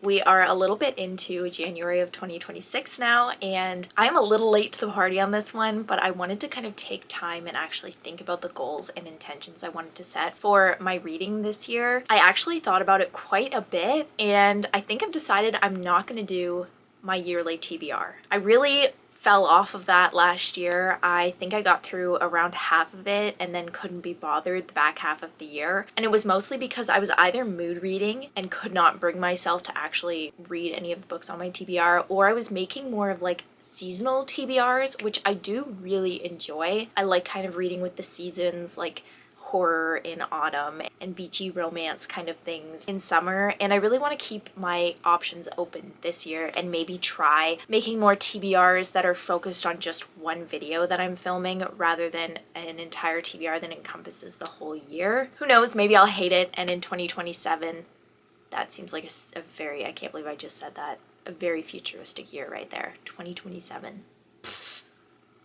We are a little bit into January of 2026 now, and I'm a little late to the party on this one, but I wanted to kind of take time and actually think about the goals and intentions I wanted to set for my reading this year. I actually thought about it quite a bit, and I think I've decided I'm not going to do my yearly TBR. I really fell off of that last year. I think I got through around half of it and then couldn't be bothered the back half of the year. And it was mostly because I was either mood reading and could not bring myself to actually read any of the books on my TBR, or I was making more of like seasonal TBRs, which I do really enjoy. I like kind of reading with the seasons, like horror in autumn and beachy romance kind of things in summer, and I really want to keep my options open this year and maybe try making more TBRs that are focused on just one video that I'm filming rather than an entire TBR that encompasses the whole year. Who knows, maybe I'll hate it, and in 2027, that seems like a very, I can't believe I just said that, a very futuristic year right there, 2027.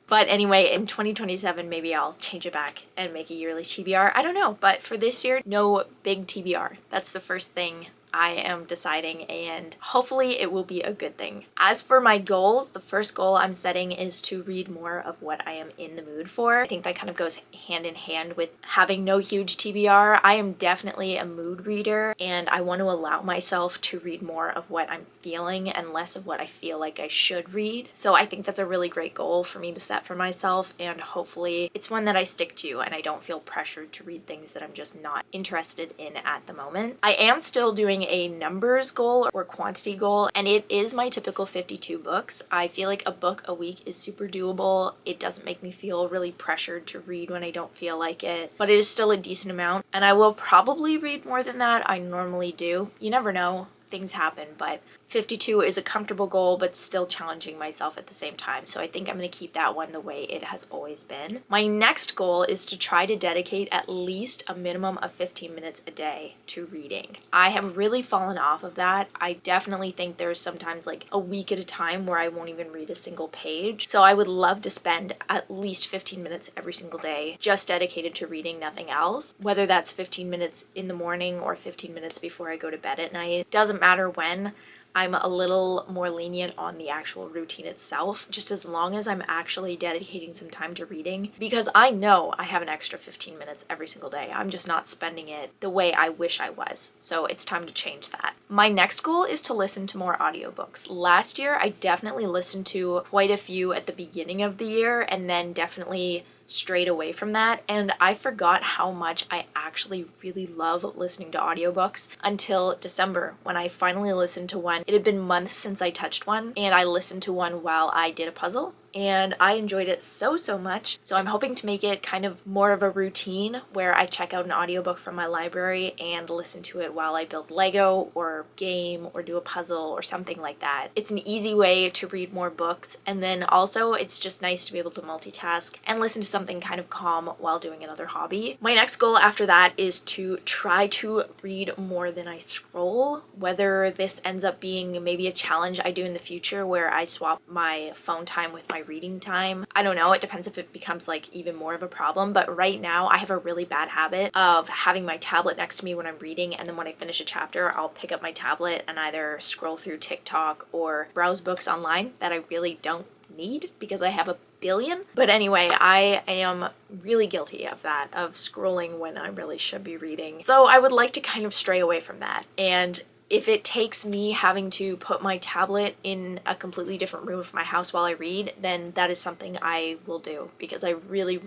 But anyway, in 2027, maybe I'll change it back and make a yearly TBR. I don't know, but for this year, no big TBR. That's the first thing I am deciding, and hopefully it will be a good thing. As for my goals, the first goal I'm setting is to read more of what I am in the mood for. I think that kind of goes hand in hand with having no huge TBR. I am definitely a mood reader, and I want to allow myself to read more of what I'm feeling and less of what I feel like I should read. So I think that's a really great goal for me to set for myself, and hopefully it's one that I stick to and I don't feel pressured to read things that I'm just not interested in at the moment. I am still doing a numbers goal or quantity goal, and it is my typical 52 books. I feel like a book a week is super doable. It doesn't make me feel really pressured to read when I don't feel like it, but it is still a decent amount, and I will probably read more than that. I normally do. You never know. Things happen, but 52 is a comfortable goal, but still challenging myself at the same time. So I think I'm going to keep that one the way it has always been. My next goal is to try to dedicate at least a minimum of 15 minutes a day to reading. I have really fallen off of that. I definitely think there's sometimes like a week at a time where I won't even read a single page. So I would love to spend at least 15 minutes every single day just dedicated to reading, nothing else. Whether that's 15 minutes in the morning or 15 minutes before I go to bed at night. It doesn't matter when. I'm a little more lenient on the actual routine itself, just as long as I'm actually dedicating some time to reading, because I know I have an extra 15 minutes every single day. I'm just not spending it the way I wish I was. So it's time to change that. My next goal is to listen to more audiobooks. Last year, I definitely listened to quite a few at the beginning of the year, and then definitely strayed away from that, and I forgot how much I actually really love listening to audiobooks until December when I finally listened to one. It had been months since I touched one, and I listened to one while I did a puzzle, and I enjoyed it so much. So I'm hoping to make it kind of more of a routine where I check out an audiobook from my library and listen to it while I build Lego or game or do a puzzle or something like that. It's an easy way to read more books, and then also it's just nice to be able to multitask and listen to something kind of calm while doing another hobby. My next goal after that is to try to read more than I scroll, whether this ends up being maybe a challenge I do in the future where I swap my phone time with my reading time. I don't know, it depends if it becomes like even more of a problem, but right now I have a really bad habit of having my tablet next to me when I'm reading, and then when I finish a chapter I'll pick up my tablet and either scroll through TikTok or browse books online that I really don't need because I have a billion. But anyway, I am really guilty of that, of scrolling when I really should be reading. So I would like to kind of stray away from that, and if it takes me having to put my tablet in a completely different room of my house while I read, then that is something I will do, because I really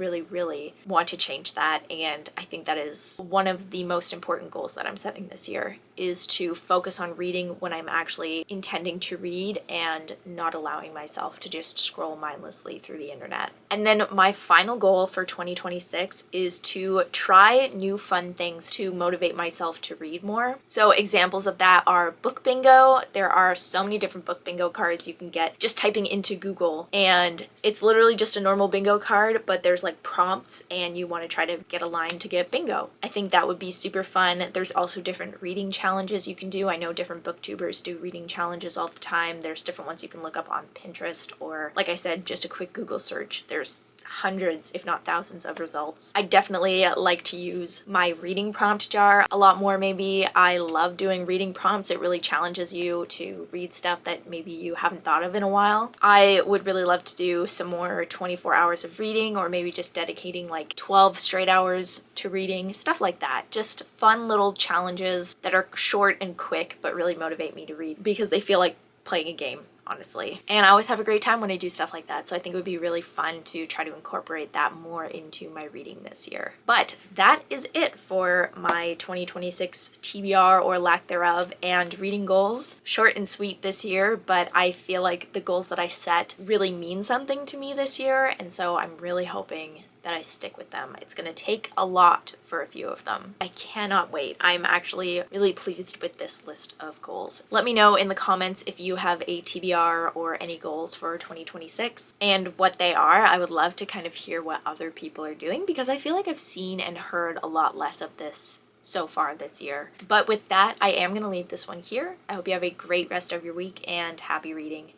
want to change that, and I think that is one of the most important goals that I'm setting this year, is to focus on reading when I'm actually intending to read and not allowing myself to just scroll mindlessly through the internet. And then my final goal for 2026 is to try new fun things to motivate myself to read more. So examples of that are book bingo. There are so many different book bingo cards you can get just typing into Google, and it's literally just a normal bingo card, but there's like prompts and you want to try to get a line to get bingo. I think that would be super fun. There's also different reading challenges you can do. I know different booktubers do reading challenges all the time. There's different ones you can look up on Pinterest, or like I said, just a quick Google search. There's hundreds, if not thousands of results. I definitely like to use my reading prompt jar a lot more maybe. I love doing reading prompts. It really challenges you to read stuff that maybe you haven't thought of in a while. I would really love to do some more 24 hours of reading, or maybe just dedicating like 12 straight hours to reading, stuff like that. Just fun little challenges that are short and quick but really motivate me to read because they feel like playing a game, honestly. And I always have a great time when I do stuff like that, so I think it would be really fun to try to incorporate that more into my reading this year. But that is it for my 2026 TBR or lack thereof and reading goals. Short and sweet this year, but I feel like the goals that I set really mean something to me this year, and so I'm really hoping that I stick with them. It's gonna take a lot for a few of them. I cannot wait. I'm actually really pleased with this list of goals. Let me know in the comments if you have a TBR or any goals for 2026 and what they are. I would love to kind of hear what other people are doing because I feel like I've seen and heard a lot less of this so far this year. But with that, I am gonna leave this one here. I hope you have a great rest of your week and happy reading.